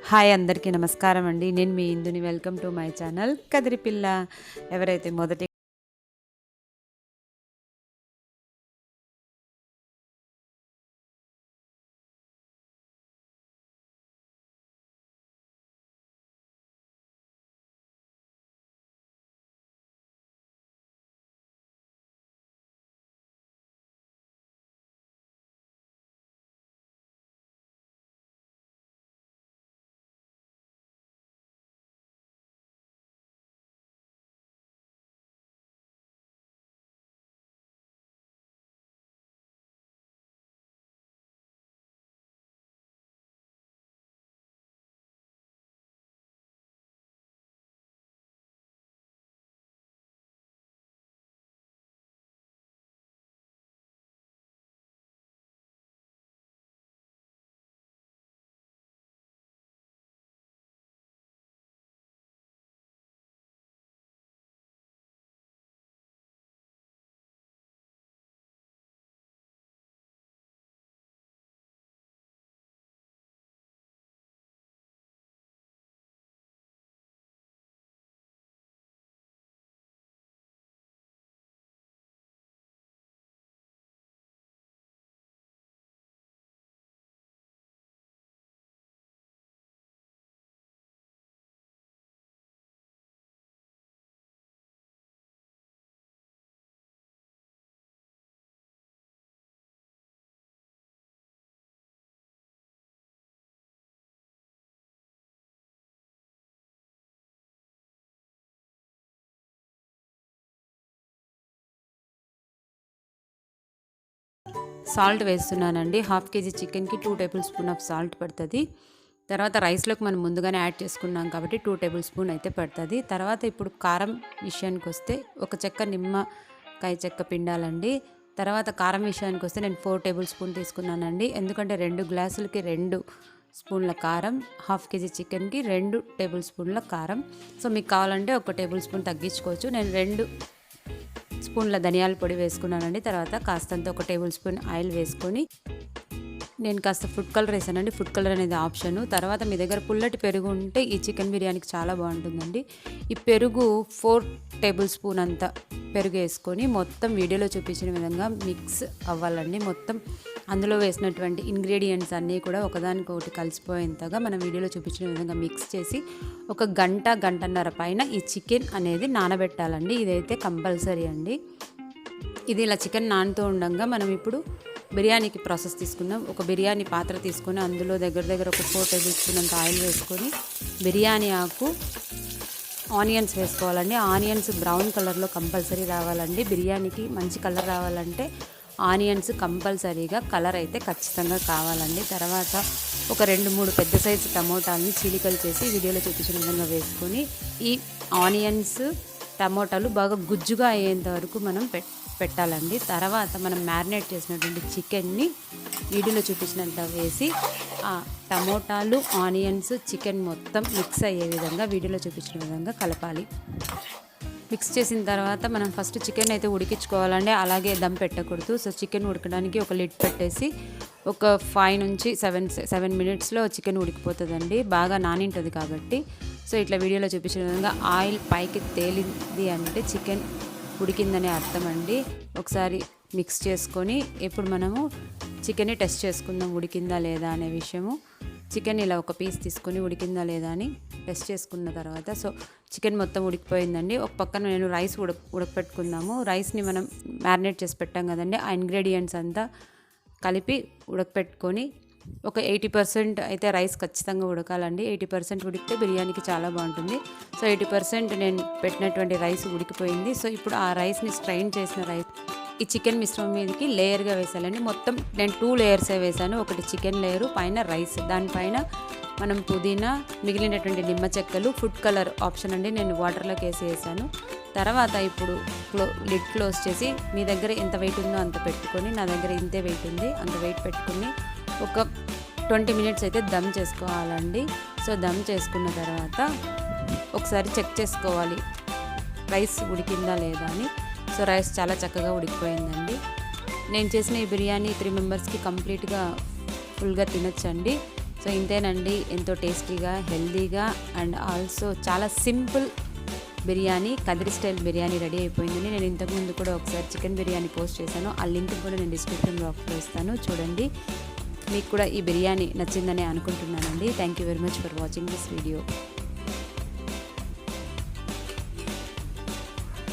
Hi అందరికీ నమస్కారం అండి. నేను మీ ఇందుని. Welcome to my channel Kadiripilla. ఎవరైతే మొదటి సాల్ట్ వేస్తున్నానండి. 1/2 kg చికెన్కి 2 టేబుల్ స్పూన్ ఆఫ్ సాల్ట్ పడుతుంది. తర్వాత రైస్లోకి మనం ముందుగానే యాడ్ చేసుకున్నాం కాబట్టి 2 టేబుల్ స్పూన్ అయితే పడుతుంది. తర్వాత ఇప్పుడు కారం విషయానికి వస్తే ఒక చెక్క నిమ్మకాయ చెక్క పిండాలండి. తర్వాత కారం విషయానికి వస్తే నేను 4 టేబుల్ స్పూన్ తీసుకున్నానండి. ఎందుకంటే 2 గ్లాసులకి 2 స్పూన్ల కారం, 1/2 kg చికెన్కి 2 టేబుల్ స్పూన్ల కారం. సో మీకు కావాలంటే 1 టేబుల్ స్పూన్ తగ్గించుకోవచ్చు. నేను 2 స్పూన్ల ధనియాల పొడి వేసుకున్నానండి. తర్వాత కాస్తంత 1 టేబుల్ స్పూన్ ఆయిల్ వేసుకొని నేను కాస్త ఫుడ్ కలర్ వేసానండి. ఫుడ్ కలర్ అనేది ఆప్షను. తర్వాత మీ దగ్గర పుల్లటి పెరుగు ఉంటే ఈ చికెన్ బిర్యానీకి చాలా బాగుంటుందండి. ఈ పెరుగు 4 టేబుల్ స్పూన్ అంత పెరుగు వేసుకొని మొత్తం వీడియోలో చూపించిన విధంగా మిక్స్ అవ్వాలండి. మొత్తం అందులో వేసినటువంటి ఇంగ్రీడియంట్స్ అన్నీ కూడా ఒకదానికొకటి కలిసిపోయేంతగా మనం వీడియోలో చూపించిన విధంగా మిక్స్ చేసి ఒక గంటన్నర పైన ఈ చికెన్ అనేది నానబెట్టాలండి. ఇదైతే కంపల్సరీ అండి. ఇది ఇలా చికెన్ నానుతూ ఉండగా మనం ఇప్పుడు బిర్యానీకి ప్రాసెస్ తీసుకుందాం. ఒక బిర్యానీ పాత్ర తీసుకొని అందులో దగ్గర ఒక 4 టేబుల్ స్పూన్ అంత ఆయిల్ వేసుకొని బిర్యానీ ఆకు, ఆనియన్స్ వేసుకోవాలండి. ఆనియన్స్ బ్రౌన్ కలర్లో కంపల్సరీ రావాలండి. బిర్యానీకి మంచి కలర్ రావాలంటే ఆనియన్స్ కంపల్సరీగా కలర్ అయితే ఖచ్చితంగా కావాలండి. తర్వాత ఒక 2-3 పెద్ద సైజు టమోటాలని చీలికలు చేసి వీడియోలో చూపించిన విధంగా వేసుకొని ఈ ఆనియన్స్ టమోటాలు బాగా గుజ్జుగా అయ్యేంత వరకు మనం పెట్టాలండి. తర్వాత మనం మ్యారినేట్ చేసినటువంటి చికెన్ని వీడియోలో చూపించినంత వేసి ఆ టమోటాలు, ఆనియన్స్, చికెన్ మొత్తం మిక్స్ అయ్యే విధంగా వీడియోలో చూపించిన విధంగా కలపాలి. మిక్స్ చేసిన తర్వాత మనం ఫస్ట్ చికెన్ అయితే ఉడికించుకోవాలండి. అలాగే దమ్ పెట్టకూడదు. సో చికెన్ ఉడకడానికి ఒక లిడ్ పెట్టేసి ఒక 5 నుంచి 7 మినిట్స్లో చికెన్ ఉడికిపోతుందండి. బాగా నానింటుంది కాబట్టి. సో ఇట్లా వీడియోలో చూపించిన విధంగా ఆయిల్ పైకి తేలింది అంటే చికెన్ ఉడికిందనే అర్థం అండి. ఒకసారి మిక్స్ చేసుకొని ఇప్పుడు మనము చికెన్ని టెస్ట్ చేసుకుందాం ఉడికిందా లేదా అనే విషయము. చికెన్ ఇలా ఒక పీస్ తీసుకొని ఉడికిందా లేదా అని టెస్ట్ చేసుకున్న తర్వాత సో చికెన్ మొత్తం ఉడికిపోయిందండి. ఒక పక్కన నేను రైస్ ఉడకపెట్టుకుందాము. రైస్ని మనం మ్యారినేట్ చేసి పెట్టాం కదండి. ఆ ఇంగ్రీడియంట్స్ అంతా కలిపి ఉడకపెట్టుకొని ఒక 80% అయితే రైస్ ఖచ్చితంగా ఉడకాలండి. 80% ఉడికితే బిర్యానీకి చాలా బాగుంటుంది. సో 80% నేను పెట్టినటువంటి రైస్ ఉడికిపోయింది. సో ఇప్పుడు ఆ రైస్ని స్ట్రైన్ చేసిన రైస్ ఈ చికెన్ మిశ్రమం మీదకి లేయర్గా వేసాలండి. మొత్తం నేను 2 లేయర్సే వేసాను. ఒకటి చికెన్ లేయరు, పైన రైస్, దానిపైన మనం పుదీనా, మిగిలినటువంటి నిమ్మ చెక్కలు, ఫుడ్ కలర్ ఆప్షన్ అండి. నేను వాటర్లోకి వేసాను. తర్వాత ఇప్పుడు లిడ్ క్లోజ్ చేసి మీ దగ్గర ఎంత వెయిట్ ఉందో అంత పెట్టుకొని, నా దగ్గర ఇంతే వెయిట్ ఉంది, అంత వెయిట్ పెట్టుకుని ఒక 20 మినిట్స్ అయితే దమ్ చేసుకోవాలండి. సో దమ్ చేసుకున్న తర్వాత ఒకసారి చెక్ చేసుకోవాలి రైస్ ఉడికిందా లేదా అని. సో రైస్ చాలా చక్కగా ఉడికిపోయిందండి. నేను చేసిన ఈ బిర్యానీ 3 మెంబర్స్కి కంప్లీట్గా ఫుల్గా తినొచ్చండి. సో సో ఇంతేనండి, ఎంతో టేస్టీగా, హెల్దీగా అండ్ ఆల్సో చాలా simple biryani, Kadiri style biryani ready అయిపోయిందండి. నేను ఇంతకుముందు కూడా ఒకసారి చికెన్ బిర్యానీ పోస్ట్ చేశాను, ఆ లింక్ కూడా నేను డిస్క్రిప్షన్ బాక్స్లో ఇస్తాను, చూడండి. మీకు కూడా ఈ బిర్యానీ నచ్చిందని అనుకుంటున్నానండి. Thank you very much for watching this video.